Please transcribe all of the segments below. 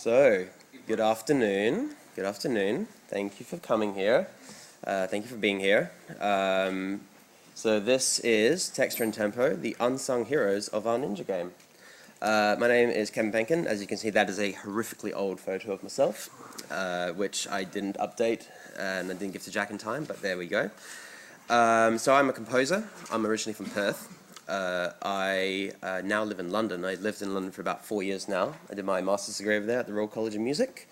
So, good afternoon. Good afternoon. Thank you for coming here. Thank you for being here. So this is Texture and Tempo, the unsung heroes of our ninja game. My name is Kevin Penkin. As you can see, that is a horrifically old photo of myself, which I didn't update and I didn't give to Jack in time, but there we go. So I'm a composer. I'm originally from Perth. I now live in London. I lived in London for about 4 years now. I did my master's degree over there at the Royal College of Music.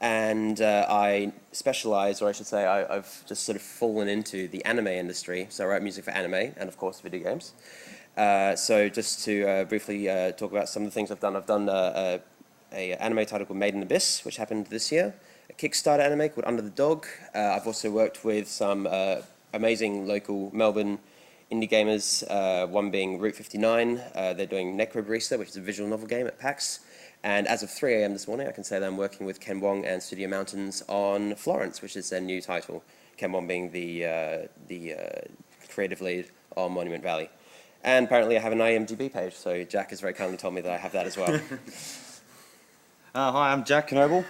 And I specialize, or I should say, I've just sort of fallen into the anime industry. So I write music for anime and, of course, video games. So just to briefly talk about some of the things I've done. I've done an anime title called Made in Abyss, which happened this year. A Kickstarter anime called Under the Dog. I've also worked with some amazing local Melbourne indie gamers, one being Route 59. They're doing Necro Barista, which is a visual novel game at PAX. And as of 3 AM this morning, I can say that I'm working with Ken Wong and Studio Mountains on Florence, which is their new title. Ken Wong being the creative lead on Monument Valley. And apparently I have an IMDb page, so Jack has very kindly told me that I have that as well. Hi, I'm Jack Knoble,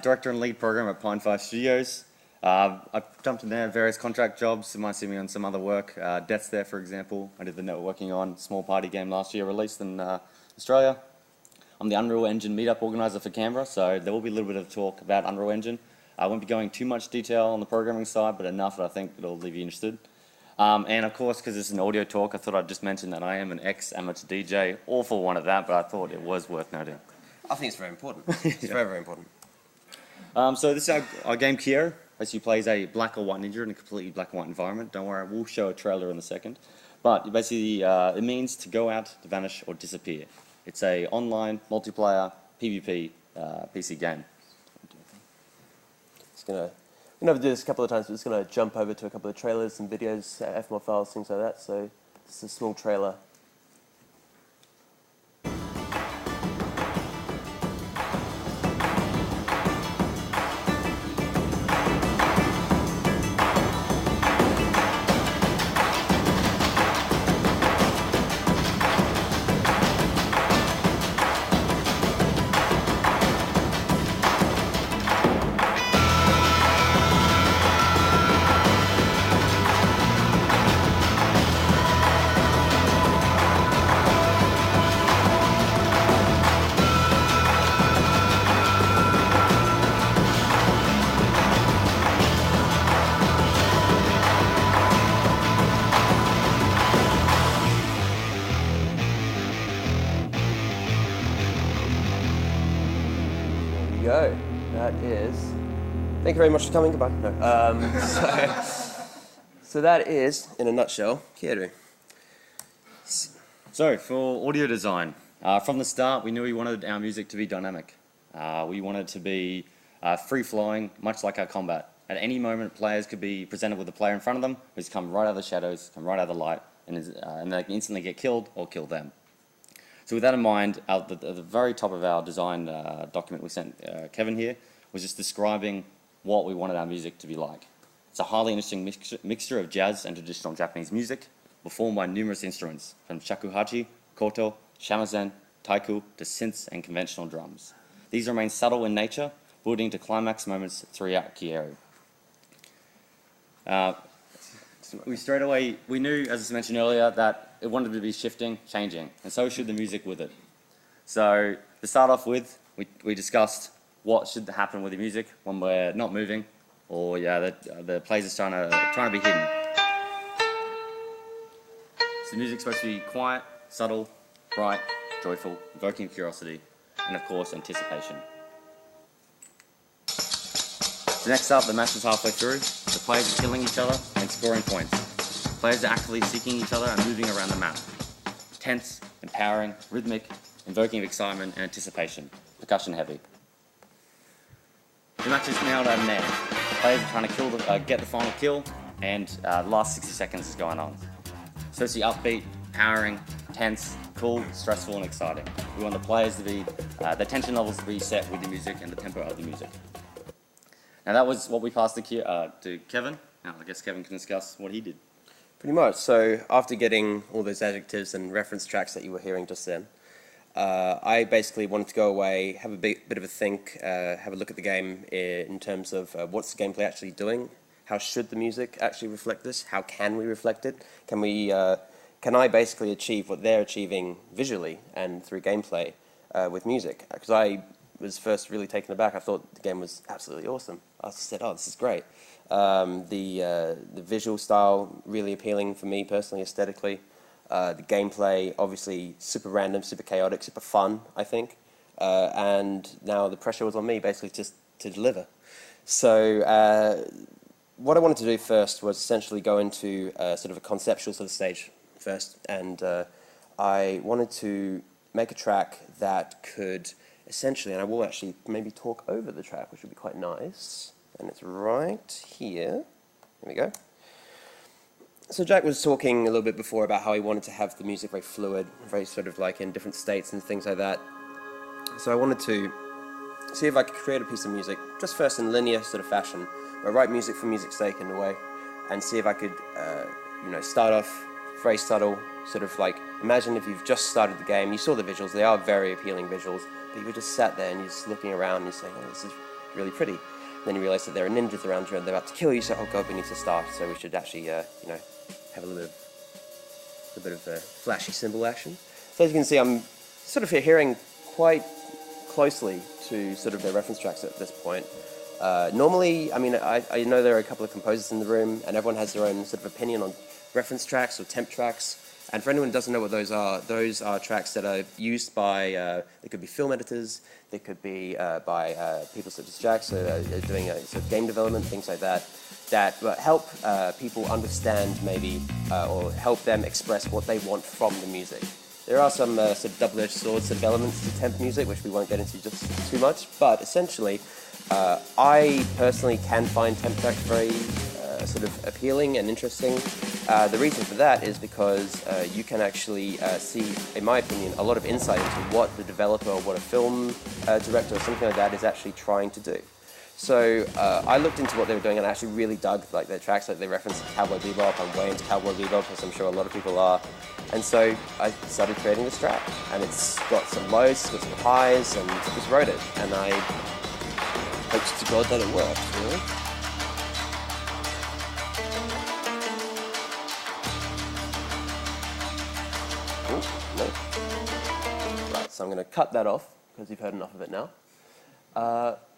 Director and Lead Program at Pine 5 Studios. I've jumped in there, various contract jobs. You might see me on some other work. Death's There, for example. I did the networking on Small Party game last year, released in Australia. I'm the Unreal Engine meetup organizer for Canberra, so there will be a little bit of talk about Unreal Engine. I won't be going too much detail on the programming side, but enough that I think it'll leave you interested. And of course, because it's an audio talk, I thought I'd just mention that I am an ex-amateur DJ. Awful one at that, but I thought it was worth noting. I think it's very important. It's very, very important. So this is our game Kieru. Basically plays a black or white ninja in a completely black and white environment. Don't worry, we'll show a trailer in a second. But basically, it means to go out, to vanish, or disappear. It's a online, multiplayer, PvP PC game. We're going to do this a couple of times, but it's going to jump over to a couple of trailers and videos, Fmod files, things like that. So this is a small trailer. Go. That is. Thank you very much for coming. Goodbye. No. So that is, in a nutshell, Kieru. So for audio design, from the start, we knew we wanted our music to be dynamic. We wanted it to be free-flowing, much like our combat. At any moment, players could be presented with a player in front of them who's come right out of the shadows, come right out of the light, and they can instantly get killed or kill them. So with that in mind, at the very top of our design document we sent Kevin here was just describing what we wanted our music to be like. It's a highly interesting mixture of jazz and traditional Japanese music, performed by numerous instruments, from shakuhachi, koto, shamisen, taiko, to synths and conventional drums. These remain subtle in nature, building to climax moments throughout Kieru. We knew, as I mentioned earlier, that it wanted to be shifting, changing, and so should the music with it. So to start off with, we discussed what should happen with the music when we're not moving, or the players are trying to be hidden. So the music's supposed to be quiet, subtle, bright, joyful, evoking curiosity, and of course anticipation. So next up, the match is halfway through. The players are killing each other and scoring points. Players are actively seeking each other and moving around the map. Tense, empowering, rhythmic, invoking excitement and anticipation. Percussion heavy. The match is now at an end. Players are trying to get the final kill, and the last 60 seconds is going on. So it's the upbeat, powering, tense, cool, stressful and exciting. We want the players to be, the tension levels to be set with the music and the tempo of the music. Now that was what we passed to Kevin. Now I guess Kevin can discuss what he did. Pretty much. So after getting all those adjectives and reference tracks that you were hearing just then, I basically wanted to go away, have a bit of a think, have a look at the game in terms of what's the gameplay actually doing, how should the music actually reflect this, how can we reflect it, can I basically achieve what they're achieving visually and through gameplay with music? Because I was first really taken aback. I thought the game was absolutely awesome. I said, oh, this is great. The visual style really appealing for me personally, aesthetically. The gameplay, obviously, super random, super chaotic, super fun, I think. And now the pressure was on me, basically, just to deliver. So what I wanted to do first was essentially go into sort of a conceptual sort of stage first. And I wanted to make a track that could essentially, and I will actually maybe talk over the track, which would be quite nice. And it's right here. There we go. So Jack was talking a little bit before about how he wanted to have the music very fluid, very sort of like in different states and things like that. So I wanted to see if I could create a piece of music, just first in linear sort of fashion, but write music for music's sake in a way, and see if I could, you know, start off very subtle, sort of like, imagine if you've just started the game, you saw the visuals, they are very appealing visuals, but you were just sat there and you're just looking around and you're saying, oh, this is really pretty. Then you realize that there are ninjas around you and they're about to kill you, so oh god, we need to start, so we should actually, you know, have a little bit of flashy cymbal action. So as you can see, I'm sort of adhering quite closely to sort of their reference tracks at this point. Normally, I mean, I know there are a couple of composers in the room, and everyone has their own sort of opinion on reference tracks or temp tracks. And for anyone who doesn't know what those are tracks that are used by, they could be film editors, they could be by people such as Jack, so doing sort of game development, things like that, that help people understand maybe, or help them express what they want from the music. There are some sort of double-edged sword sort of elements to temp music, which we won't get into just too much, but essentially, I personally can find temp tracks very sort of appealing and interesting. The reason for that is because you can actually see, in my opinion, a lot of insight into what the developer or what a film director or something like that is actually trying to do. So I looked into what they were doing and I actually really dug like their tracks, like they referenced Cowboy Bebop. I'm way into Cowboy Bebop, as I'm sure a lot of people are. And so I started creating this track, and it's got some lows, it's got some highs, and just wrote it. And I hope to God that it works, really. Right, so I'm going to cut that off because you've heard enough of it now.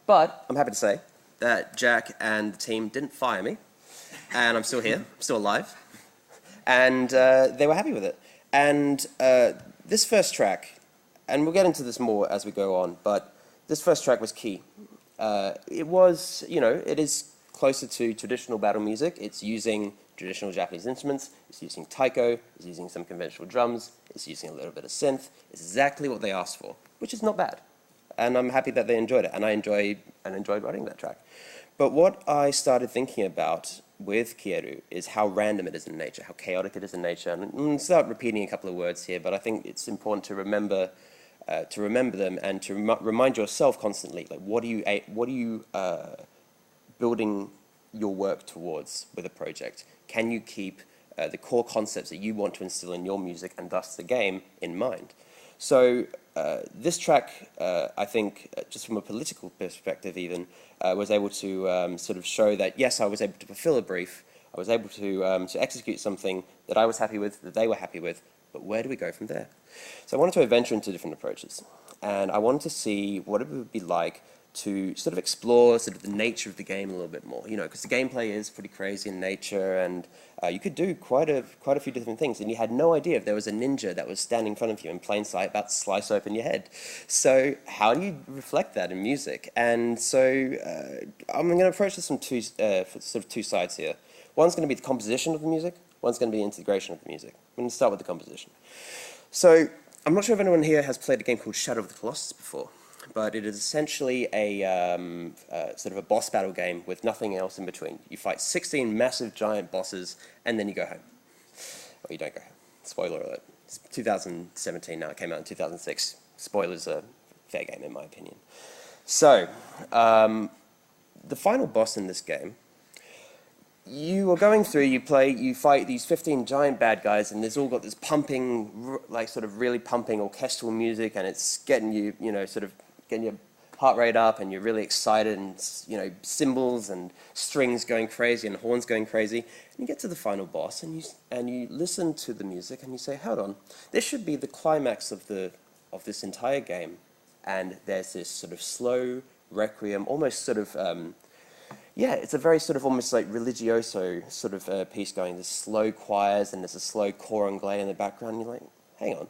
But I'm happy to say that Jack and the team didn't fire me, and I'm still here, I'm still alive, and they were happy with it. And this first track, and we'll get into this more as we go on, but this first track was key. It was, you know, it is closer to traditional battle music. It's using traditional Japanese instruments, it's using taiko, it's using some conventional drums, it's using a little bit of synth. It's exactly what they asked for, which is not bad. And I'm happy that they enjoyed it, and I enjoyed writing that track. But what I started thinking about with Kieru is how random it is in nature, how chaotic it is in nature. And I'm going to start repeating a couple of words here, but I think it's important to remember them and to remind yourself constantly, like what are you building your work towards with a project? Can you keep the core concepts that you want to instill in your music and thus the game in mind? So this track, I think, just from a political perspective even, was able to sort of show that, yes, I was able to fulfill a brief, I was able to execute something that I was happy with, that they were happy with, but where do we go from there? So I wanted to venture into different approaches, and I wanted to see what it would be like to sort of explore sort of the nature of the game a little bit more, you know, because the gameplay is pretty crazy in nature, and you could do quite a few different things, and you had no idea if there was a ninja that was standing in front of you in plain sight about to slice open your head. So how do you reflect that in music? And so I'm going to approach this from sort of two sides here. One's going to be the composition of the music, one's going to be the integration of the music. I'm going to start with the composition. So I'm not sure if anyone here has played a game called Shadow of the Colossus before, but it is essentially a sort of a boss battle game with nothing else in between. You fight 16 massive giant bosses, and then you go home. Well, you don't go home. Spoiler alert. It's 2017 now. It came out in 2006. Spoilers are fair game, in my opinion. So, the final boss in this game, you are going through, you fight these 15 giant bad guys, and there's all got this pumping, like sort of really pumping orchestral music, and it's getting you, you know, sort of getting your heart rate up, and you're really excited, and, you know, cymbals and strings going crazy and horns going crazy. And you get to the final boss, and you listen to the music, and you say, hold on, this should be the climax of this entire game. And there's this sort of slow requiem, almost sort of, yeah, it's a very sort of almost like religioso sort of piece going. There's slow choirs, and there's a slow cor anglais in the background, and you're like, hang on,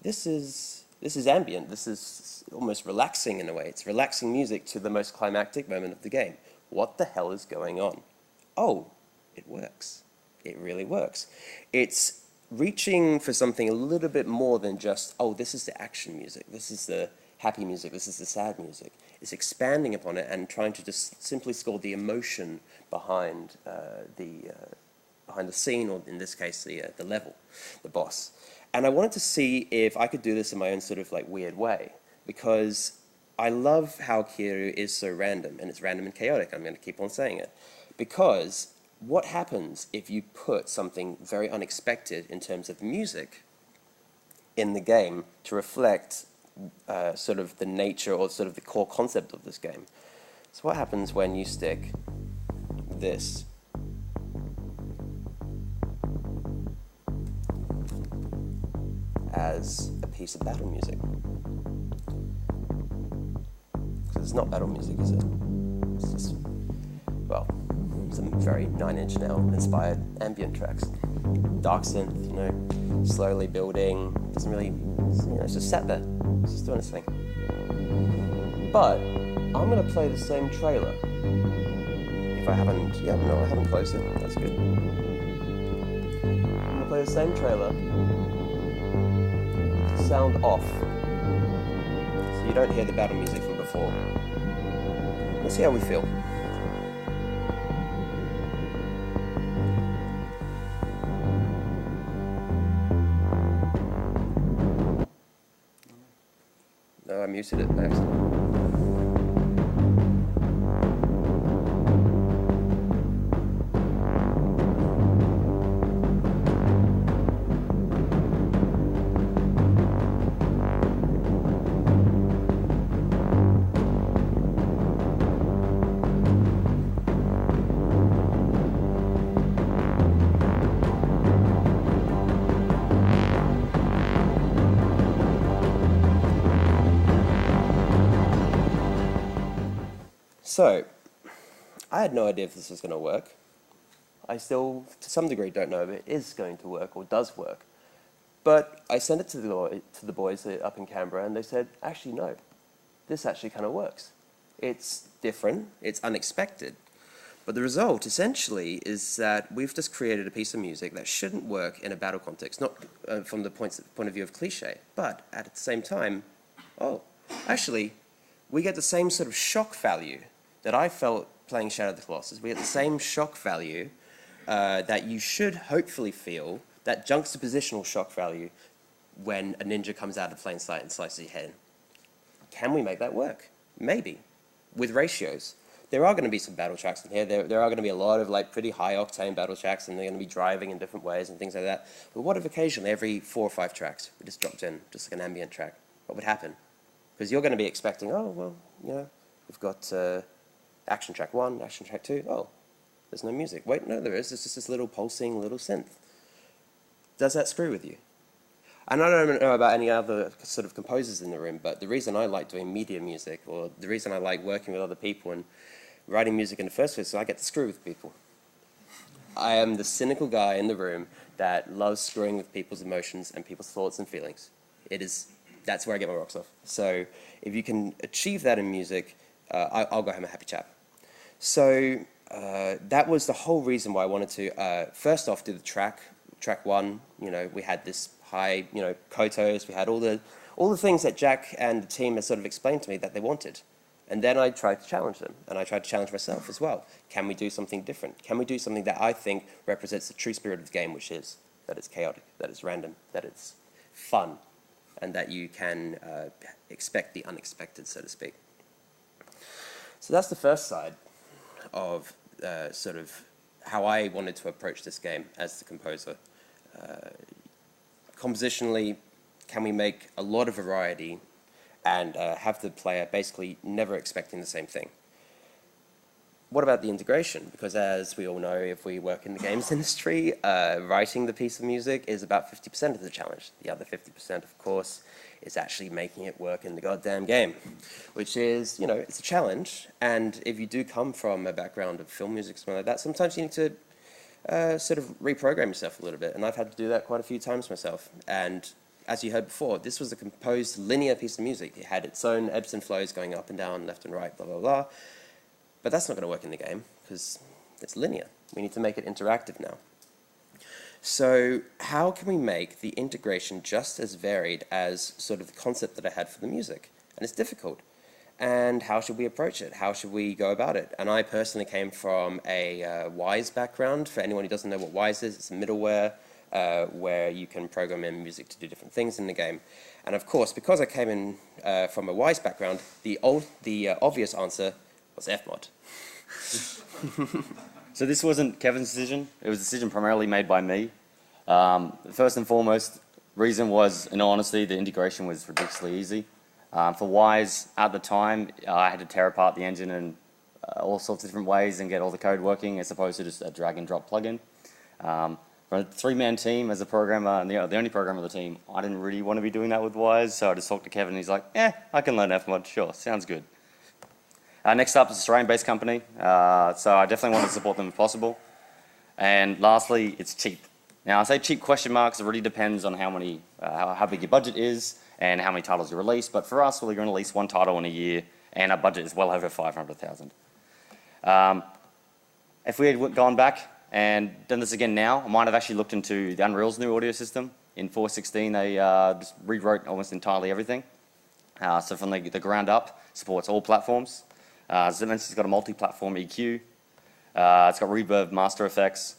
this is ambient, this is almost relaxing in a way. It's relaxing music to the most climactic moment of the game. What the hell is going on? Oh, it works. It really works. It's reaching for something a little bit more than just, oh, this is the action music, this is the happy music, this is the sad music. It's expanding upon it and trying to just simply score the emotion behind behind the scene, or in this case, the level, the boss. And I wanted to see if I could do this in my own sort of like weird way, because I love how Kieru is so random, and it's random and chaotic. I'm going to keep on saying it, because what happens if you put something very unexpected in terms of music in the game to reflect sort of the nature or sort of the core concept of this game? So what happens when you stick this as a piece of battle music? Because it's not battle music, is it? It's just, well, some very Nine Inch Nails inspired ambient tracks. Dark synth, you know, slowly building, doesn't really, you know, it's just sat there, it's just doing its thing. But I'm going to play the same trailer. If I haven't, yeah, no, I haven't closed it, that's good. I'm going to play the same trailer, sound off, so you don't hear the battle music from before. Let's see how we feel. No, I muted it by accident. So, I had no idea if this was going to work. I still, to some degree, don't know if it is going to work or does work. But I sent it to the boys up in Canberra, and they said, actually, no, this actually kind of works. It's different, it's unexpected. But the result, essentially, is that we've just created a piece of music that shouldn't work in a battle context, not from the point of view of cliche, but at the same time, oh, actually, we get the same sort of shock value that I felt playing Shadow of the Colossus. We get the same shock value that you should hopefully feel, that juxtapositional shock value, when a ninja comes out of plain sight and slices your head. Can we make that work? Maybe, with ratios. There are going to be some battle tracks in here. There are going to be a lot of like pretty high octane battle tracks, and they're going to be driving in different ways and things like that. But what if occasionally, every 4 or 5 tracks, we just dropped in just like an ambient track? What would happen? Because you're going to be expecting, oh, well, you know, we've got action track 1, action track 2. Oh, there's no music. Wait, no, there is. It's just this little pulsing little synth. Does that screw with you? And I don't know about any other sort of composers in the room, but the reason I like doing media music, or the reason I like working with other people and writing music in the first place, is I get to screw with people. I am the cynical guy in the room that loves screwing with people's emotions and people's thoughts and feelings. That's where I get my rocks off. So if you can achieve that in music, I'll go home a happy chap. So that was the whole reason why I wanted to, first off, do the track 1. You know, we had this high, you know, kotos, we had all the things that Jack and the team had sort of explained to me that they wanted. And then I tried to challenge them, and I tried to challenge myself as well. Can we do something different? Can we do something that I think represents the true spirit of the game, which is that it's chaotic, that it's random, that it's fun, and that you can expect the unexpected, so to speak. So that's the first side of sort of how I wanted to approach this game as the composer. Compositionally, can we make a lot of variety and have the player basically never expecting the same thing? What about the integration? Because as we all know, if we work in the games industry, writing the piece of music is about 50% of the challenge. The other 50%, of course, is actually making it work in the goddamn game, which is, you know, it's a challenge. And if you do come from a background of film music, something like that, sometimes you need to sort of reprogram yourself a little bit. And I've had to do that quite a few times myself. And as you heard before, this was a composed linear piece of music. It had its own ebbs and flows going up and down, left and right, blah, blah, blah. But that's not going to work in the game because it's linear. We need to make it interactive now. So how can we make the integration just as varied as sort of the concept that I had for the music? And it's difficult. And how should we approach it? How should we go about it? And I personally came from a Wise background. For anyone who doesn't know what Wise is, it's a middleware where you can program in music to do different things in the game. And of course, because I came in from a Wise background, the obvious answer was Fmod. So this wasn't Kevin's decision. It was a decision primarily made by me. First and foremost, reason was, in all honesty, the integration was ridiculously easy. For Wise, at the time, I had to tear apart the engine in all sorts of different ways and get all the code working as opposed to just a drag and drop plugin. For a three-man team as a programmer, and the only programmer of the team, I didn't really want to be doing that with Wise, so I just talked to Kevin and he's like, I can learn Fmod, sure, sounds good. Next up is an Australian-based company, so I definitely want to support them if possible. And lastly, it's cheap. Now I say cheap question marks, it really depends on how big your budget is and how many titles you release, but for us, we're going to release one title in a year and our budget is well over 500,000. If we had gone back and done this again now, I might have actually looked into the Unreal's new audio system. In 4.16 they just rewrote almost entirely everything. So from the ground up, supports all platforms. As I mentioned, it's got a multi-platform EQ. It's got reverb, master effects.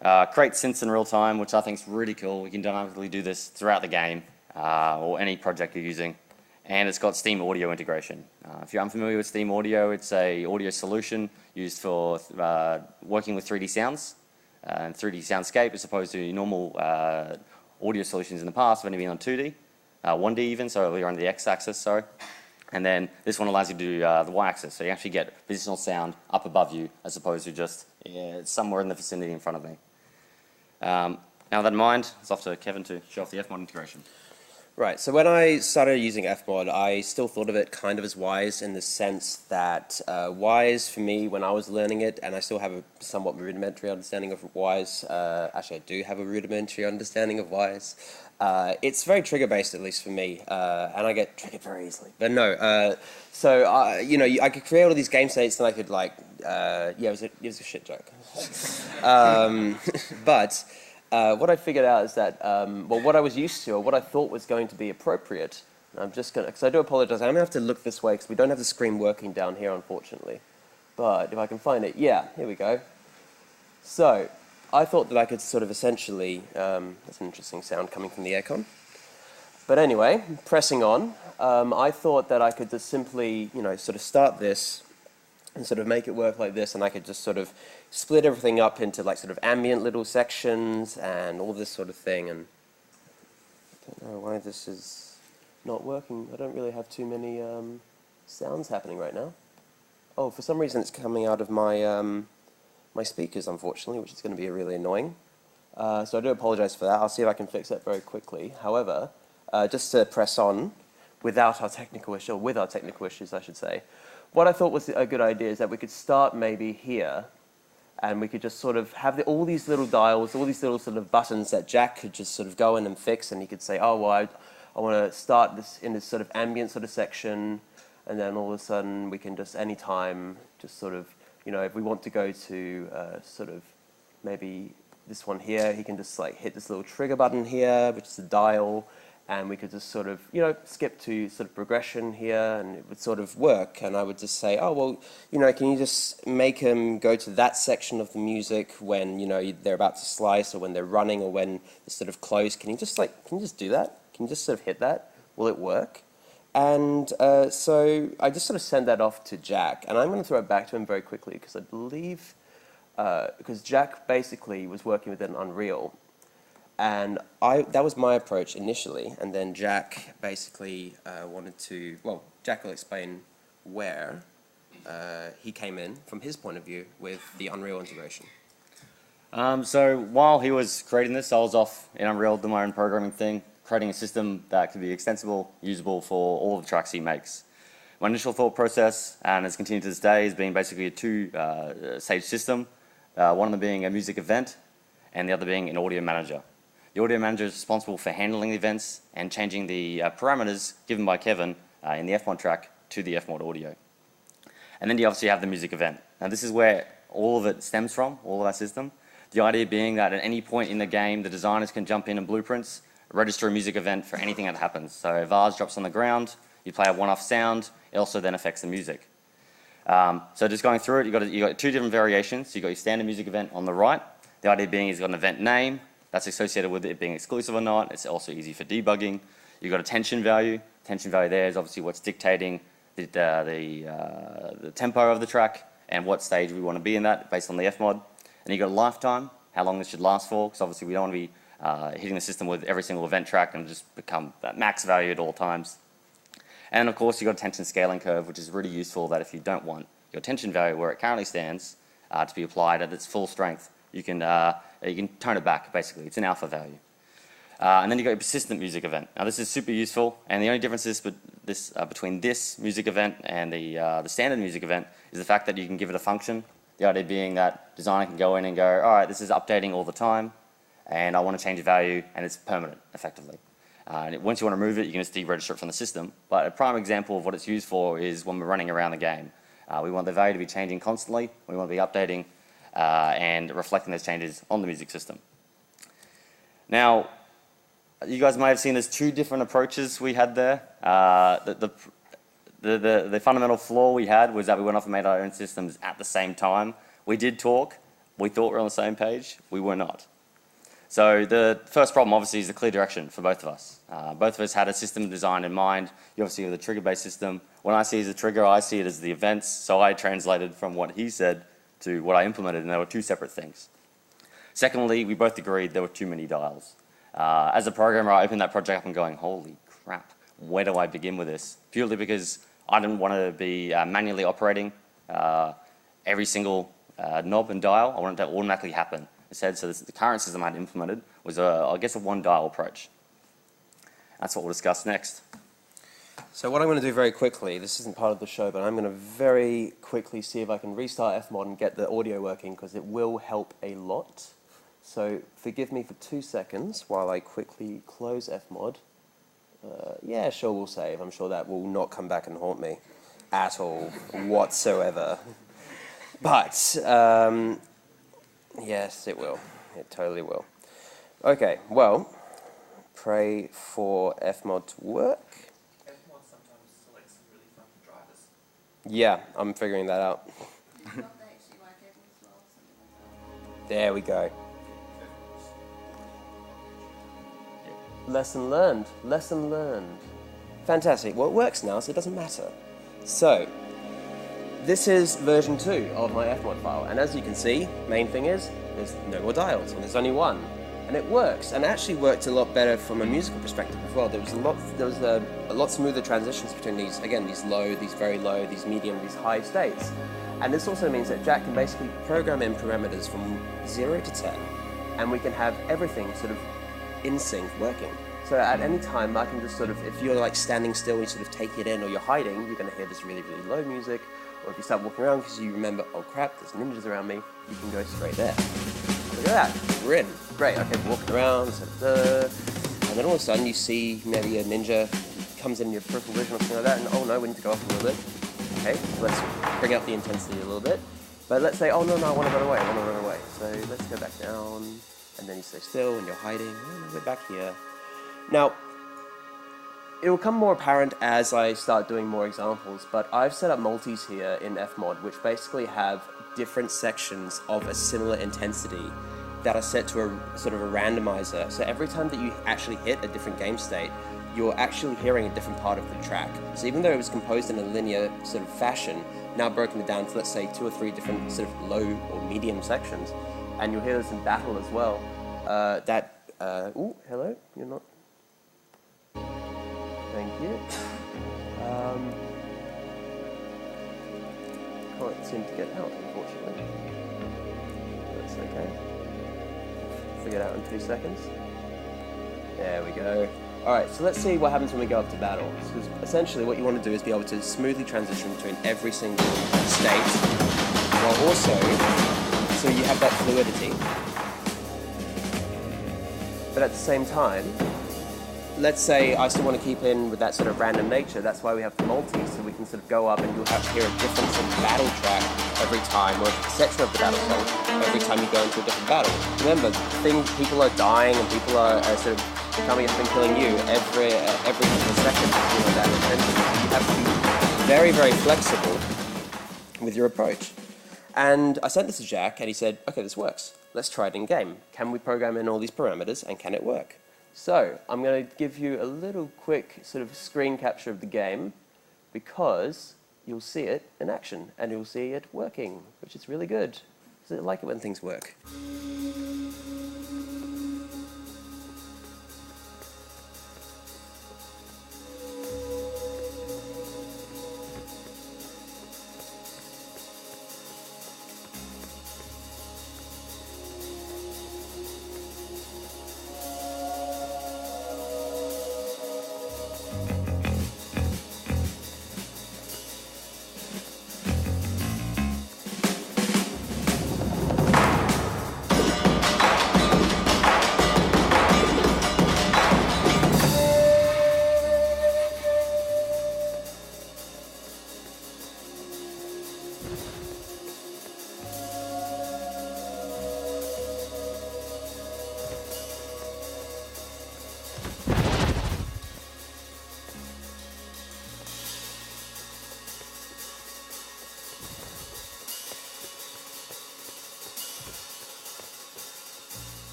Create synths in real time, which I think is really cool. You can dynamically do this throughout the game or any project you're using. And it's got Steam audio integration. If you're unfamiliar with Steam audio, it's a audio solution used for working with 3D sounds and 3D soundscape as opposed to normal audio solutions in the past have only been on 2D, 1D even, so we're on the X-axis, sorry. And then this one allows you to do the Y-axis, so you actually get positional sound up above you as opposed to just somewhere in the vicinity in front of me. Now that in mind, it's off to Kevin to show off the Fmod integration. Right, so when I started using Fmod, I still thought of it kind of as Wise in the sense that Wise, for me, when I was learning it, and I still have a somewhat rudimentary understanding of Wise, actually I do have a rudimentary understanding of Wise, it's very trigger-based, at least for me, and I get triggered very easily. But no, so, you know, I could create all these game states and I could, like, yeah, it was a shit joke. But what I figured out is that, well, what I was used to, or what I thought was going to be appropriate, and I'm just going to, because I do apologize, I'm going to have to look this way because we don't have the screen working down here, unfortunately. But if I can find it, yeah, here we go. So, I thought that I could sort of essentially, that's an interesting sound coming from the aircon. But anyway, pressing on, I thought that I could just simply, you know, sort of start this and sort of make it work like this, and I could just sort of split everything up into like sort of ambient little sections and all this sort of thing. And I don't know why this is not working. I don't really have too many sounds happening right now. Oh, for some reason it's coming out of my my speakers, unfortunately, which is going to be really annoying. So I do apologize for that. I'll see if I can fix that very quickly. However, just to press on without our technical issue, or with our technical issues, I should say, what I thought was a good idea is that we could start maybe here, and we could just sort of have all these little dials, all these little sort of buttons that Jack could just sort of go in and fix, and he could say, oh, well, I want to start this in this sort of ambient sort of section, and then all of a sudden we can just anytime just sort of, you know, if we want to go to sort of maybe this one here, he can just like hit this little trigger button here, which is the dial, and we could just sort of, you know, skip to sort of progression here, and it would sort of work. And I would just say, oh, well, you know, can you just make them go to that section of the music when, you know, they're about to slice, or when they're running, or when they're sort of close? Can you just do that? Can you just sort of hit that? Will it work? And so I just sort of send that off to Jack, and I'm going to throw it back to him very quickly because I believe because Jack basically was working with an Unreal, and that was my approach initially, and then Jack basically wanted to, well, Jack will explain where he came in from his point of view with the Unreal integration. So while he was creating this, I was off in Unreal doing my own programming thing, creating a system that could be extensible, usable for all of the tracks he makes. My initial thought process, and has continued to this day, has been basically a two-stage system, one of them being a music event, and the other being an audio manager. The audio manager is responsible for handling the events and changing the parameters given by Kevin in the Fmod track to the Fmod audio. And then you obviously have the music event. Now this is where all of it stems from, all of our system. The idea being that at any point in the game, the designers can jump in and blueprints, register a music event for anything that happens. So a vase drops on the ground, you play a one-off sound, it also then affects the music. So just going through it, you got two different variations. You got your standard music event on the right. The idea being you've got an event name that's associated with it being exclusive or not. It's also easy for debugging. You've got a tension value. Tension value there is obviously what's dictating the tempo of the track and what stage we want to be in that based on the Fmod. And you've got a lifetime, how long this should last for, because obviously we don't want to be hitting the system with every single event track and just become that max value at all times. And of course you've got a tension scaling curve, which is really useful that if you don't want your tension value where it currently stands to be applied at its full strength, you can tone it back basically. It's an alpha value. And then you've got your persistent music event. Now this is super useful, and the only difference is between this music event and the standard music event is the fact that you can give it a function. The idea being that designer can go in and go, all right, this is updating all the time, and I want to change the value, and it's permanent, effectively. And once you want to remove it, you can just deregister it from the system. But a prime example of what it's used for is when we're running around the game. We want the value to be changing constantly. We want to be updating and reflecting those changes on the music system. Now, you guys may have seen there's two different approaches we had there. The fundamental flaw we had was that we went off and made our own systems at the same time. We did talk. We thought we were on the same page. We were not. So the first problem obviously is the clear direction for both of us. Both of us had a system design in mind. You obviously have the trigger-based system. When I see it as a trigger, I see it as the events. So I translated from what he said to what I implemented, and they were two separate things. Secondly, we both agreed there were too many dials. As a programmer, I opened that project up and going, holy crap, where do I begin with this? Purely because I didn't want to be manually operating every single knob and dial. I wanted it to automatically happen. Instead, so the current system I had implemented was, I guess, a one-dial approach. That's what we'll discuss next. So what I'm going to do very quickly, this isn't part of the show, but I'm going to very quickly see if I can restart Fmod and get the audio working, because it will help a lot. So forgive me for 2 seconds while I quickly close Fmod. Yeah, sure, we'll save. I'm sure that will not come back and haunt me at all, whatsoever. But, yes, it will. It totally will. Okay, well, pray for Fmod to work. Fmod sometimes selects some really fun drivers. Yeah, I'm figuring that out. There we go. Lesson learned. Lesson learned. Fantastic. Well, it works now, so it doesn't matter. So, this is version 2 of my Fmod file, and as you can see, main thing is, there's no more dials, and there's only one. And it works, and it actually worked a lot better from a musical perspective as well. There was a lot smoother transitions between these, again, these low, these very low, these medium, these high states. And this also means that Jack can basically program in parameters from 0 to 10, and we can have everything sort of in sync working. So at any time, I can just sort of, if you're like standing still and you sort of take it in, or you're hiding, you're going to hear this really, really low music. Or if you start walking around because you remember, oh crap, there's ninjas around me, you can go straight there. Look at that, we're in. Great, okay, walking around, and then all of a sudden you see maybe a ninja comes in your peripheral vision or something like that, and oh no, we need to go up a little bit. Okay, let's bring up the intensity a little bit. But let's say, oh no, I want to run away, So let's go back down, and then you stay still and you're hiding, oh no, we're back here. Now, it will come more apparent as I start doing more examples, but I've set up multis here in Fmod, which basically have different sections of a similar intensity that are set to a sort of a randomizer. So every time that you actually hit a different game state, you're actually hearing a different part of the track. So even though it was composed in a linear sort of fashion, now broken it down to, let's say, 2 or 3 different sort of low or medium sections. And you'll hear this in battle as well. Ooh, hello, you're not. Thank you. Can't seem to get out, unfortunately. That's okay. Figure it out in 2 seconds. There we go. Alright, so let's see what happens when we go up to battle. Because essentially what you want to do is be able to smoothly transition between every single state, while also, so you have that fluidity. But at the same time, let's say I still want to keep in with that sort of random nature. That's why we have the multi, so we can sort of go up and you'll have to hear a different sort of battle track every time, or a section of the battle song every time you go into a different battle. Remember, people are dying and people are sort of coming up and killing you every second. You know that, and you have to be very, very flexible with your approach. And I sent this to Jack, and he said, "Okay, this works. Let's try it in game. Can we program in all these parameters, and can it work?" So I'm going to give you a little quick sort of screen capture of the game, because you'll see it in action and you'll see it working, which is really good. So I like it when things work.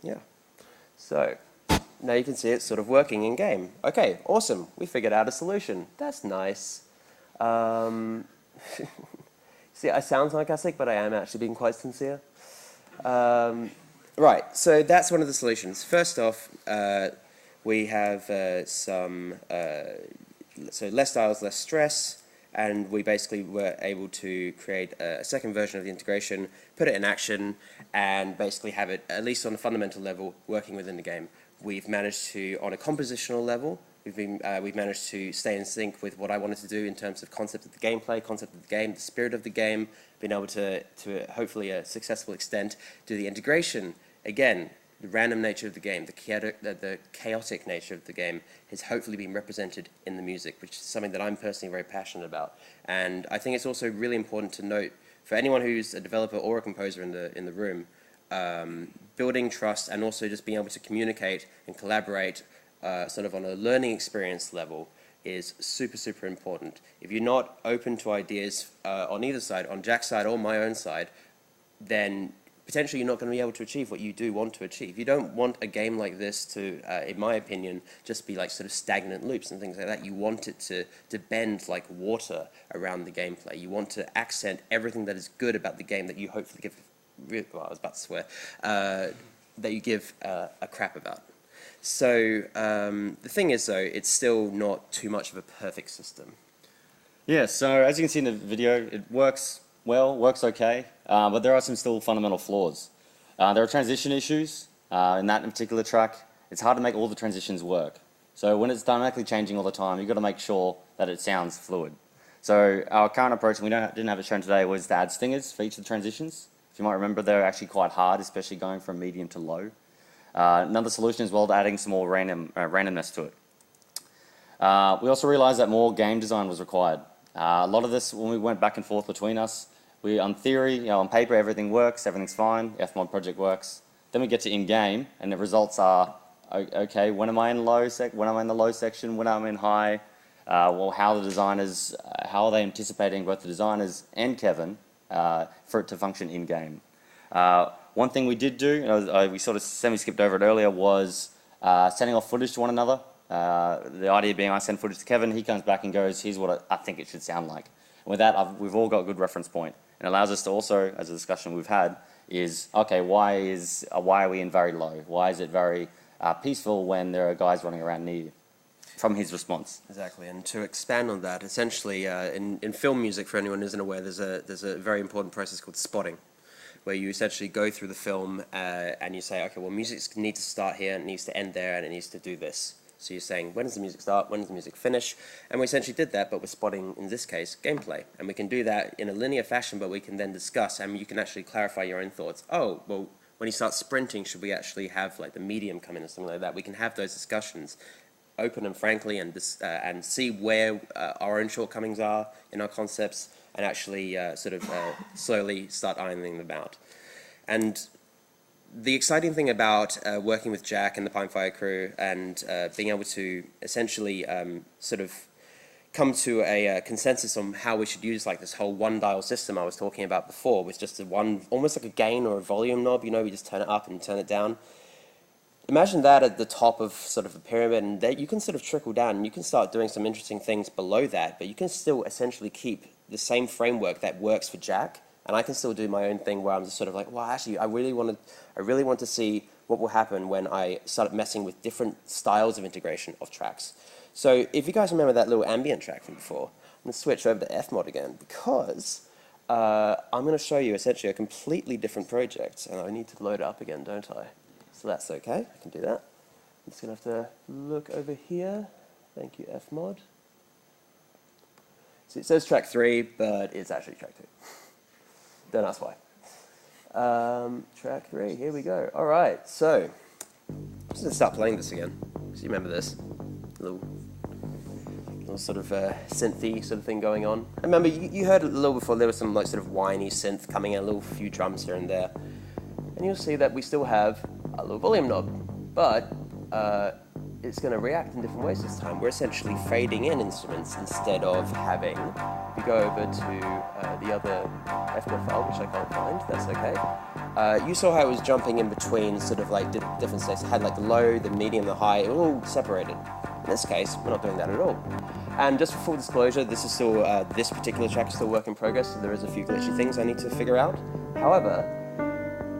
Yeah. So now you can see it's sort of working in game. Okay, awesome. We figured out a solution. That's nice. See, I sound sarcastic, but I am actually being quite sincere. Right, so that's one of the solutions. First off, we have so less dials, less stress, and we basically were able to create a second version of the integration, put it in action, and basically have it, at least on a fundamental level, working within the game. We've managed to, on a compositional level, we've managed to stay in sync with what I wanted to do in terms of concept of the gameplay, concept of the game, the spirit of the game, being able to hopefully a successful extent, do the integration. Again, the random nature of the game, the chaotic nature of the game has hopefully been represented in the music, which is something that I'm personally very passionate about. And I think it's also really important to note, for anyone who's a developer or a composer in the room, building trust and also just being able to communicate and collaborate sort of on a learning experience level is super, super important. If you're not open to ideas on either side, on Jack's side or my own side, then potentially you're not going to be able to achieve what you do want to achieve. You don't want a game like this to, in my opinion, just be like sort of stagnant loops and things like that. You want it to bend like water around the gameplay. You want to accent everything that is good about the game that you hopefully give, well, I was about to swear, that you give a crap about. So the thing is, though, it's still not too much of a perfect system. Yeah, so as you can see in the video, it works well, works okay, but there are some still fundamental flaws. There are transition issues in that particular track. It's hard to make all the transitions work. So when it's dynamically changing all the time, you've got to make sure that it sounds fluid. So our current approach, and we didn't have it shown today, was to add stingers for each of the transitions. If you might remember, they're actually quite hard, especially going from medium to low. Another solution as well to adding some more randomness to it. We also realized that more game design was required. A lot of this, when we went back and forth between us, on theory, on paper, everything works, everything's fine, Fmod project works. Then we get to in-game, and the results are, okay, when am I in when am I in the low section, when am I in high? Well, how the designers, how are they anticipating, both the designers and Kevin, for it to function in-game? One thing we did do, we sort of semi-skipped over it earlier, was sending off footage to one another. The idea being I send footage to Kevin, he comes back and goes, here's what I think it should sound like. And with that, we've all got a good reference point. And it allows us to also, as a discussion we've had, is, okay, why are we in very low? Why is it very peaceful when there are guys running around near you? From his response. Exactly, and to expand on that, essentially, in film music, for anyone who isn't aware, there's a very important process called spotting, where you essentially go through the film and you say, okay, well, music needs to start here, and it needs to end there, and it needs to do this. So you're saying, when does the music start, when does the music finish? And we essentially did that, but we're spotting, in this case, gameplay. And we can do that in a linear fashion, but we can then discuss, and you can actually clarify your own thoughts. Oh, well, when you start sprinting, should we actually have like the medium come in or something like that? We can have those discussions open and frankly, and see where our own shortcomings are in our concepts, and actually slowly start ironing them out. And the exciting thing about working with Jack and the Pine Fire crew and being able to essentially come to a consensus on how we should use like this whole one dial system I was talking about before, with just almost like a gain or a volume knob, we just turn it up and turn it down. Imagine that at the top of sort of a pyramid, and that you can sort of trickle down, and you can start doing some interesting things below that, but you can still essentially keep the same framework that works for Jack, and I can still do my own thing where I'm just sort of like, well, actually, I really want to see what will happen when I start messing with different styles of integration of tracks. So if you guys remember that little ambient track from before, I'm going to switch over to Fmod again, because I'm going to show you essentially a completely different project, and I need to load it up again, don't I? So that's okay, I can do that. I'm just going to have to look over here. Thank you, Fmod. So it says track 3, but it's actually track 2. Don't ask why. Track 3, here we go. All right, so I'm just going to start playing this again. So you remember this? Little sort of synthy sort of thing going on. I remember you heard it a little before, there was some like sort of whiny synth coming in, a little few drums here and there. And you'll see that we still have a little volume knob, but it's going to react in different ways this time. We're essentially fading in instruments instead of having, if you go over to the other Fmod file, which I can't find, that's okay. You saw how it was jumping in between sort of like different states. It had like the low, the medium, the high, it all separated. In this case, we're not doing that at all. And just for full disclosure, this is still, this particular track is still work in progress, so there is a few glitchy things I need to figure out. However,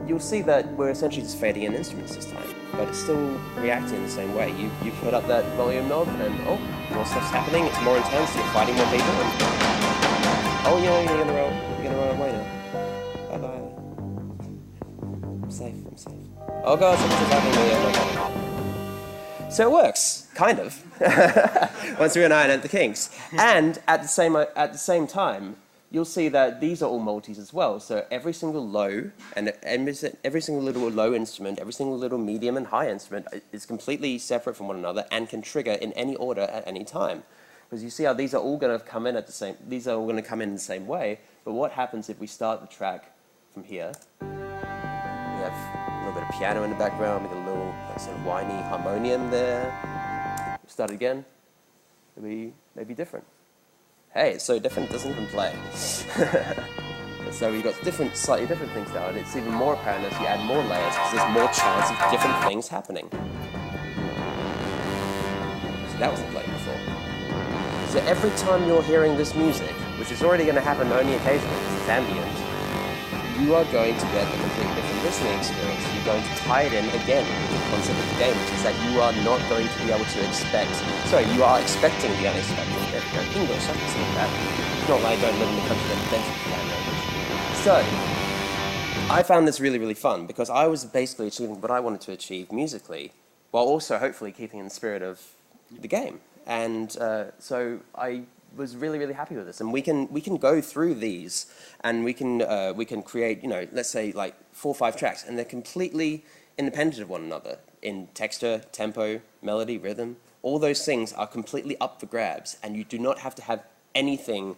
you'll see that we're essentially just fading in instruments this time, but it's still reacting in the same way. You put up that volume knob and more stuff's happening, it's more intense, you're fighting more people, and you're gonna run away now. Bye-bye. I'm safe. Oh god, something's attacking me, oh my god. So it works, kind of, once we iron the kinks. And at the same time, you'll see that these are all multis as well. So every single low and every single little low instrument, every single little medium and high instrument is completely separate from one another and can trigger in any order at any time. Because you see how these are all going to come in these are all going to come in the same way. But what happens if we start the track from here? We have a little bit of piano in the background with a little sort of whiny harmonium there. Start again. Maybe different. Hey, it's so different, it doesn't even play. So we've got slightly different things now, and it's even more apparent as you add more layers, because there's more chance of different things happening. So that wasn't played before. So every time you're hearing this music, which is already going to happen only occasionally because it's ambient, you are going to get a completely different listening experience. You're going to tie it in again with the concept of the game, which is that you are not going to be able to you are expecting the unexpected. There we go, English, I can see that. It's not like I don't live in the country that invented the damn language. So, I found this really, really fun, because I was basically achieving what I wanted to achieve musically, while also hopefully keeping in the spirit of the game. And so I was really, really happy with this. And we can go through these, and we can create, you know, let's say like 4 or 5 tracks, and they're completely independent of one another in texture, tempo, melody, rhythm. All those things are completely up for grabs, and you do not have to have anything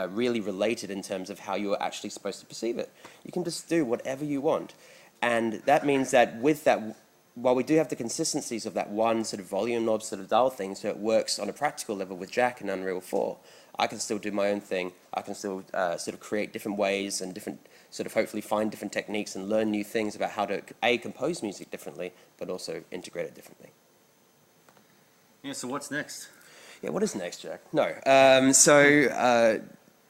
really related in terms of how you're actually supposed to perceive it. You can just do whatever you want. And that means that with that, while we do have the consistencies of that one sort of volume knob sort of dial thing, so it works on a practical level with Jack and Unreal 4, I can still do my own thing. I can still sort of create different ways and different, sort of hopefully find different techniques and learn new things about how to, A, compose music differently, but also integrate it differently. Yeah, so what's next? Yeah, what is next, Jack? No.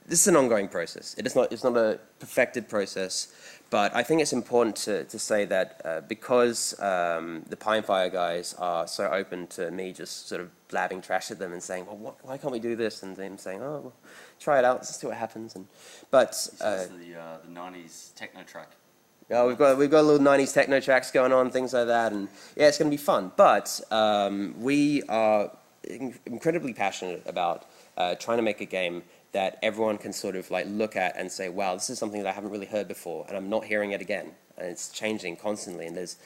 This is an ongoing process. It's not a perfected process, but I think it's important to say that because the Pine Fire guys are so open to me just sort of blabbing trash at them and saying, well, why can't we do this? And them saying, oh, well, try it out, let's see what happens. This is the 90s techno track. Yeah, we've got a little 90s techno tracks going on, things like that, and yeah, it's going to be fun. But we are incredibly passionate about trying to make a game that everyone can sort of like look at and say, wow, this is something that I haven't really heard before, and I'm not hearing it again, and it's changing constantly, and there's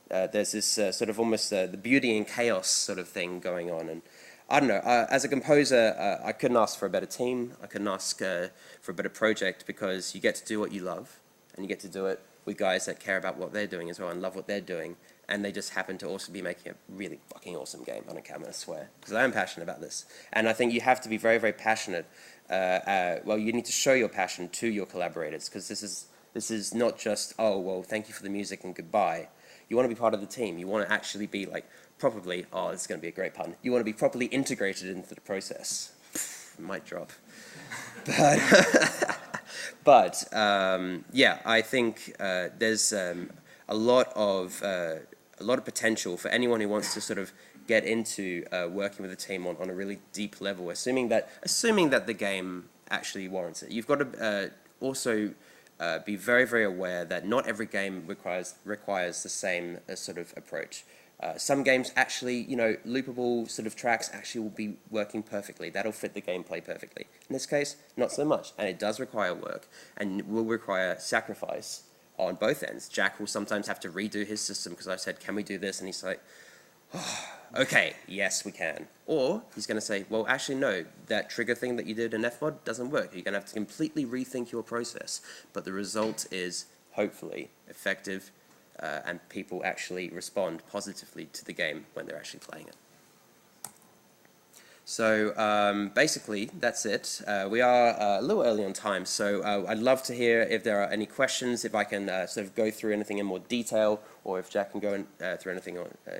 this sort of almost the beauty and chaos sort of thing going on. And I don't know, as a composer, I couldn't ask for a better team, I couldn't ask for a better project, because you get to do what you love, and you get to do it with guys that care about what they're doing as well and love what they're doing, and they just happen to also be making a really fucking awesome game. I don't care, I'm gonna swear, because I am passionate about this. And I think you have to be very, very passionate. Well, you need to show your passion to your collaborators, because this is not just, oh, well, thank you for the music and goodbye. You want to be part of the team. You want to actually be like properly, oh, this is going to be a great pun. You want to be properly integrated into the process. Might drop. But yeah, I think there's a lot of potential for anyone who wants to sort of get into working with a team on a really deep level, assuming that the game actually warrants it. You've got to also be very, very aware that not every game requires the same sort of approach. Some games actually, you know, loopable sort of tracks actually will be working perfectly. That'll fit the gameplay perfectly. In this case, not so much, and it does require work and will require sacrifice on both ends. Jack will sometimes have to redo his system because I've said, can we do this? And he's like, oh, okay, yes, we can. Or he's going to say, well, actually, no, that trigger thing that you did in Fmod doesn't work. You're going to have to completely rethink your process. But the result is, hopefully, effective, and people actually respond positively to the game when they're actually playing it. So basically, that's it. We are a little early on time, so I'd love to hear if there are any questions, if I can sort of go through anything in more detail, or if Jack can go through anything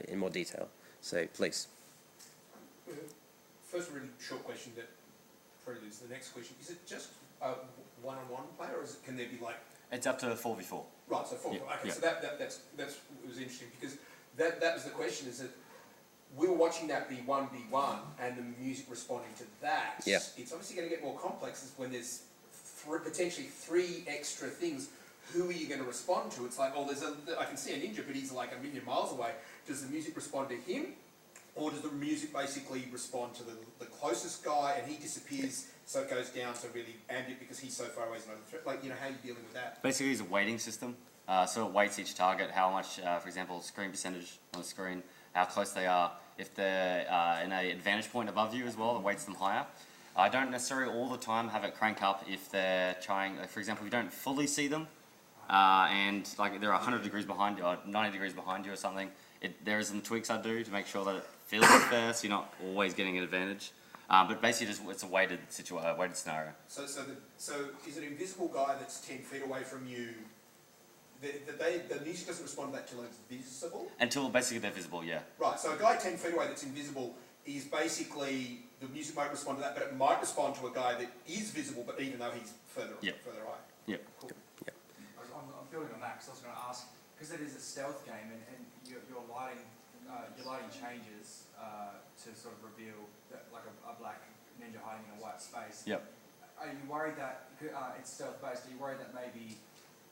in more detail. So please. First, a really short question that preludes the next question. Is it just one-on-one play, or can there be like... It's up to 4v4. Right, so 4v4. Okay, so that was interesting, because that was the question, is that we were watching that be 1v1 and the music responding to that. Yeah. It's obviously going to get more complex when there's potentially 3 extra things. Who are you going to respond to? It's like, oh, I can see a ninja, but he's like a million miles away. Does the music respond to him? Or does the music basically respond to the closest guy and he disappears, so it goes down to really ambient because he's so far away as another threat? Like, you know, how are you dealing with that? Basically, it's a weighting system. So it weights each target, how much, for example, screen percentage on the screen, how close they are. If they're in an advantage point above you as well, it weights them higher. I don't necessarily all the time have it crank up if they're trying, like, for example, if you don't fully see them, and like they're 100 degrees behind you or 90 degrees behind you or something, there are some tweaks I do to make sure that it feels fair, so you're not always getting an advantage. But basically, it's a weighted scenario. So is it an invisible guy that's 10 feet away from you? The music doesn't respond to that until it's visible? Until basically they're visible, yeah. Right, so a guy 10 feet away that's invisible is basically, the music won't respond to that, but it might respond to a guy that is visible, but even though he's further away. Yep. Cool. Yep. I'm building on that because I was going to ask, because it is a stealth game and your lighting changes to sort of reveal that, like a black ninja hiding in a white space. Yep. Are you worried that it's stealth based? Are you worried that maybe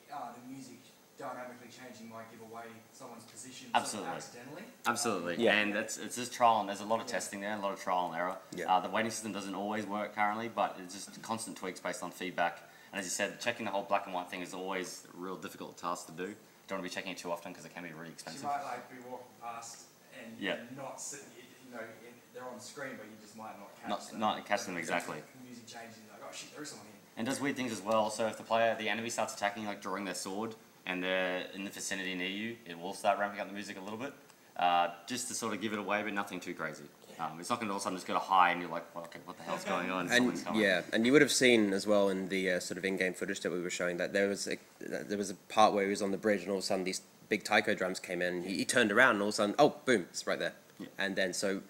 the music dynamically changing might give away someone's position Absolutely. sort of accidentally. Absolutely, Yeah. and it's just trial and there's a lot of testing there, a lot of trial and error. Yeah. The weighting system doesn't always work currently, but it's just constant tweaks based on feedback. And as you said, checking the whole black and white thing is always a real difficult task to do. Don't want to be checking it too often because it can be really You expensive. might like be walking past and Yeah. not sit, you know, they're on the screen, but you just might not catch them. Not catch them exactly. The music changes, you're like, oh shit, there is someone here. And does weird things as well. So if the enemy starts attacking, like drawing their sword, and they're in the vicinity near you, it will start ramping up the music a little bit, just to sort of give it away, but nothing too crazy. It's not going to all of a sudden just go to high and you're like, well, okay, what the hell's going on? And Someone's coming. yeah, and you would have seen as well in the sort of in-game footage that we were showing that there was a part where he was on the bridge and all of a sudden these big taiko drums came in. And he turned around and all of a sudden, oh, boom, it's right there. Yeah. And then so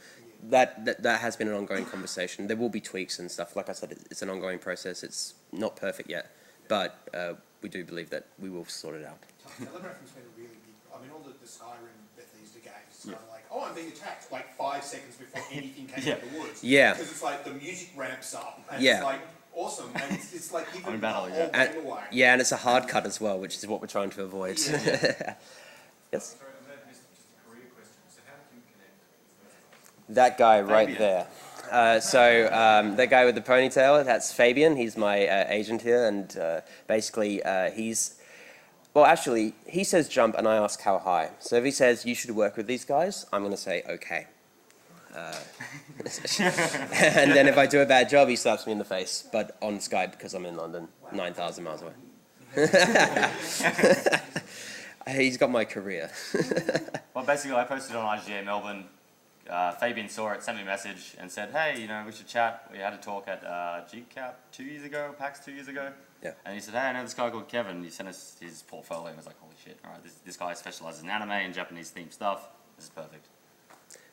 that has been an ongoing conversation. There will be tweaks and stuff. Like I said, it's an ongoing process. It's not perfect yet, but we do believe that we will sort it out. Telegraphy's been a really big. I mean, all the Skyrim Bethesda games. It's kind of like, oh, I'm being attacked like 5 seconds before anything came out of the woods. Yeah. Because it's like the music ramps up and Yeah. it's like awesome and it's like giving I'm in the battle, whole yeah. game away. Yeah, and it's a hard cut as well, which is what we're trying to avoid. Yeah. Yes. Sorry, I may have missed just a career question. So how did you connect with the first place? That guy right Fabian. there. The guy with the ponytail, that's Fabian. He's my agent here, and basically well, actually, he says jump, and I ask how high. So if he says you should work with these guys, I'm going to say okay. And then if I do a bad job, he slaps me in the face, but on Skype because I'm in London, 9,000 miles away. He's got my career. Well, basically, I posted on IGA Melbourne. Fabian saw it, sent me a message, and said, "Hey, you know, we should chat." We had a talk at GCAP 2 years ago, PAX 2 years ago. Yeah. And he said, "Hey, I know this guy called Kevin." And he sent us his portfolio. And I was like, "Holy shit! All right, this guy specializes in anime and Japanese themed stuff. This is perfect."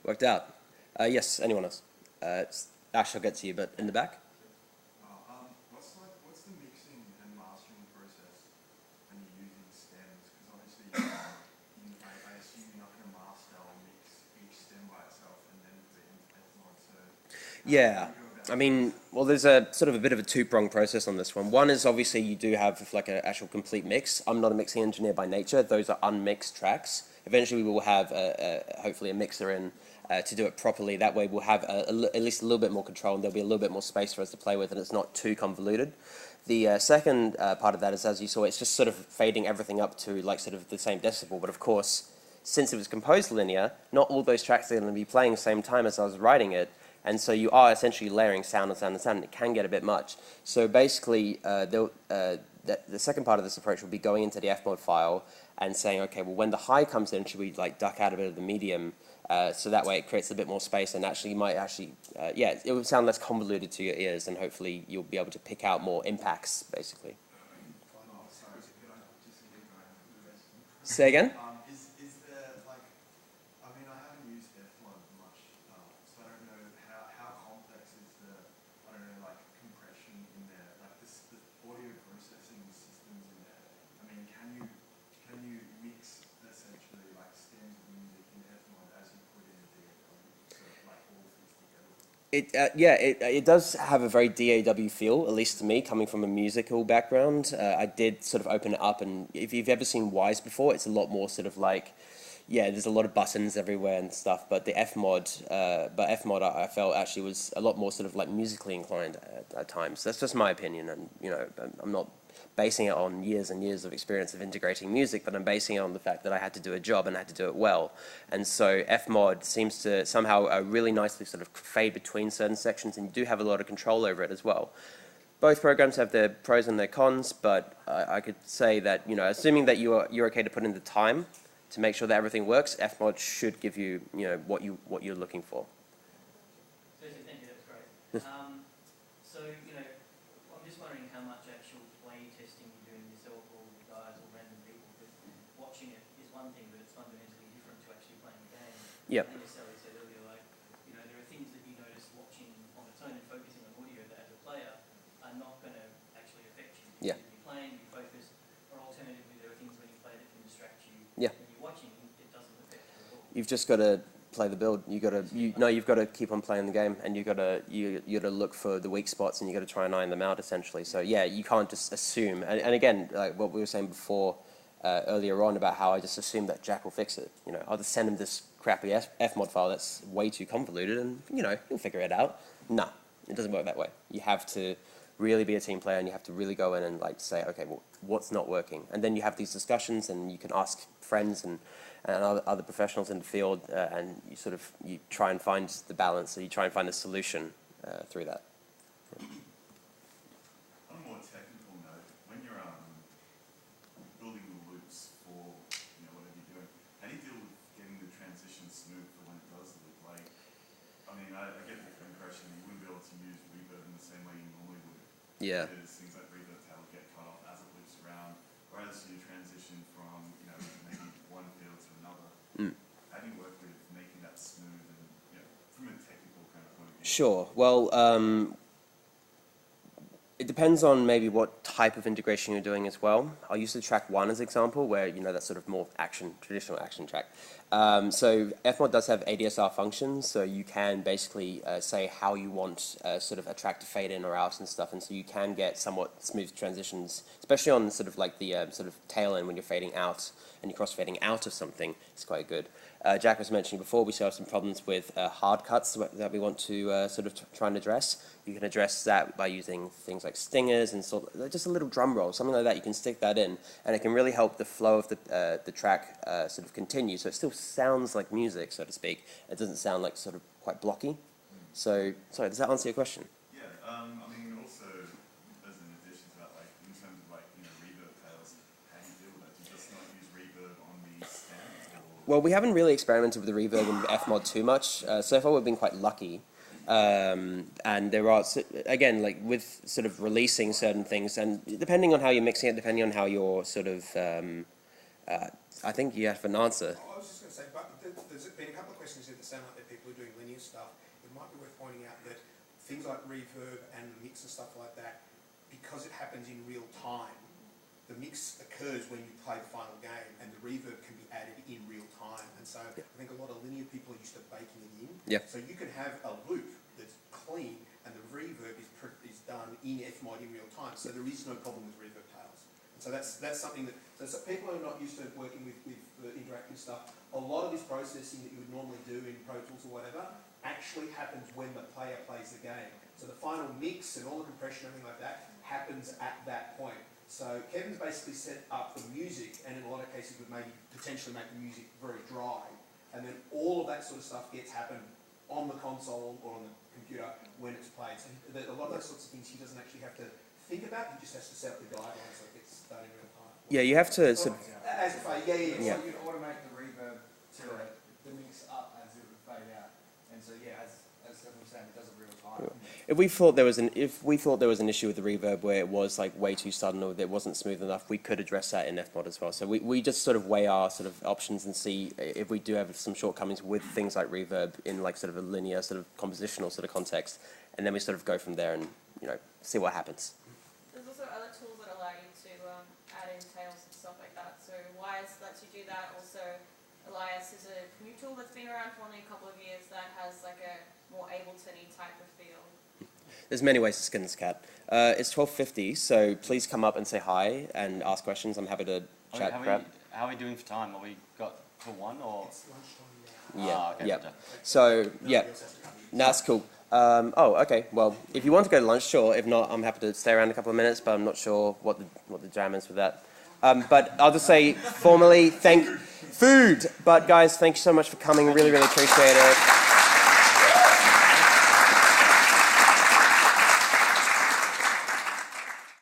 Worked out. Yes, anyone else? Ash, I'll get to you, but in the back? What's the mixing and mastering process when you're using stems? Because obviously, I assume you're not going to master or mix each stem by itself and then put it into Fmod. So Yeah. I mean, well, there's a sort of a bit of a two-pronged process on this one. One is obviously you do have like an actual complete mix. I'm not a mixing engineer by nature. Those are unmixed tracks. Eventually we will have hopefully a mixer in to do it properly. That way we'll have at least a little bit more control and there'll be a little bit more space for us to play with and it's not too convoluted. The second part of that is, as you saw, it's just sort of fading everything up to like sort of the same decibel. But of course, since it was composed linear, not all those tracks are going to be playing the same time as I was writing it. And so you are essentially layering sound and sound and sound, and it can get a bit much. So basically, the second part of this approach will be going into the Fmod file and saying, okay, well, when the high comes in, should we like duck out a bit of the medium, so that way it creates a bit more space, and actually you might actually, yeah, it will sound less convoluted to your ears, and hopefully you'll be able to pick out more impacts, basically. Say again? is there like, I mean, I haven't used Fmod much, so I don't know how complex is the, I don't know, like compression in there, like the audio processing systems in there. I mean, can you mix essentially like stems of music in Fmod as you put in the so like all fits together? It does have a very DAW feel, at least to me, coming from a musical background. I did sort of open it up, and if you've ever seen Wise before, it's a lot more sort of like, yeah, there's a lot of buttons everywhere and stuff, but the Fmod, I felt actually was a lot more sort of like musically inclined at times. That's just my opinion, and you know, I'm not basing it on years and years of experience of integrating music, but I'm basing it on the fact that I had to do a job and I had to do it well. And so Fmod seems to somehow really nicely sort of fade between certain sections, and you do have a lot of control over it as well. Both programs have their pros and their cons, but I could say that, you know, assuming that you're okay to put in the time to make sure that everything works, Fmod should give you, you know, what you're looking for. Thank you, that was great. So, you know, I'm just wondering how much actual play testing you're doing yourself or the guys or random people, because watching it is one thing, but it's fundamentally different to actually playing the game. Yep. I think as Sally said earlier, like, you know, there are things that you notice watching on its own and focusing on audio that as a player are not going to actually affect you. Yeah. You're playing, you focus, or alternatively there are things when you play that can distract you. Yeah. When you're watching, it doesn't affect you at all. You've just got to play the build. You've got to keep on playing the game, and you got to look for the weak spots, and you got to try and iron them out essentially. So yeah, you can't just assume. And again, like what we were saying before, earlier on about how I just assume that Jack will fix it. You know, I'll just send him this crappy Fmod file that's way too convoluted, and you know, he'll figure it out. No, it doesn't work that way. You have to really be a team player, and you have to really go in and like say, okay, well, what's not working? And then you have these discussions, and you can ask friends and other professionals in the field, and you try and find the balance, and you try and find the solution through that. On a more technical note, when you're building the loops for whatever you're doing, how do you deal with getting the transition smooth for when it does loop? Like, I mean, I get the impression that you wouldn't be able to use reverb in the same way you normally would. Yeah. Because things like reverb tail get cut off as it loops around, whereas you transition from maybe one field to another. How do you work with making that smooth and from a technical kind of point of view? Sure. Well, it depends on maybe what type of integration you're doing as well. I'll use the track 1 as an example, where that's sort of more traditional action track. So Fmod does have ADSR functions, so you can basically say how you want sort of a track to fade in or out and stuff, and so you can get somewhat smooth transitions, especially on sort of like the sort of tail end when you're fading out and you're cross-fading out of something. It's quite good. Jack was mentioning before, we still have some problems with hard cuts that we want to sort of try and address. You can address that by using things like stingers and just a little drum roll, something like that. You can stick that in, and it can really help the flow of the track sort of continue. So it still sounds like music, so to speak. It doesn't sound like sort of quite blocky. So, sorry, does that answer your question? Yeah, I mean, also, as an addition to that, like, in terms of, like, reverb tails, how do you deal with that? Do you just not use reverb on the stem? Well, we haven't really experimented with the reverb in Fmod too much. So far, we've been quite lucky. And there are, again, like with sort of releasing certain things, and depending on how you're mixing it, depending on how you're sort of, I think you have an answer. I was just going to say, but there's been a couple of questions here that sound like that people are doing linear stuff. It might be worth pointing out that things like reverb and mix and stuff like that, because it happens in real time, the mix occurs when you play the final game, and the reverb can be added in real time. And so I think a lot of linear people are used to baking it in. Yeah. So you can have a loop that's clean, and the reverb is done in Fmod in real time. So there is no problem with reverb tails. And so that's something that so people who are not used to working with the interactive stuff, a lot of this processing that you would normally do in Pro Tools or whatever actually happens when the player plays the game. So the final mix and all the compression and everything like that happens at that point. So Kevin's basically set up the music, and in a lot of cases would maybe potentially make the music very dry, and then all of that sort of stuff gets happen on the console or on the computer when it's played. So a lot of those sorts of things he doesn't actually have to think about, he just has to set up the guidelines so it gets done in real time. Yeah, you have to sort of... As a fade, yeah. So you'd automate the reverb to the mix up as it would fade out. And so yeah, as Stephen was saying, it does it real time. If we thought there was an issue with the reverb where it was like way too sudden or it wasn't smooth enough, we could address that in Fmod as well. So we just sort of weigh our sort of options and see if we do have some shortcomings with things like reverb in like sort of a linear sort of compositional sort of context, and then we sort of go from there and see what happens. There's also other tools that allow you to add in tails and stuff like that. So Wise lets you do that. Also, Elias is a new tool that's been around for only a couple of years that has like a more Ableton-y type of feel. There's many ways to skin this cat. It's 12:50, so please come up and say hi and ask questions. I'm happy to chat. How are we doing for time? Are we got for 1 or? It's lunchtime now. Yeah, Okay, yeah. gotcha. So, yeah, that's cool. Oh, okay. Well, if you want to go to lunch, sure. If not, I'm happy to stay around a couple of minutes, but I'm not sure what the jam is with that. But I'll just say formally, food. But guys, thank you so much for coming. Really, really appreciate it.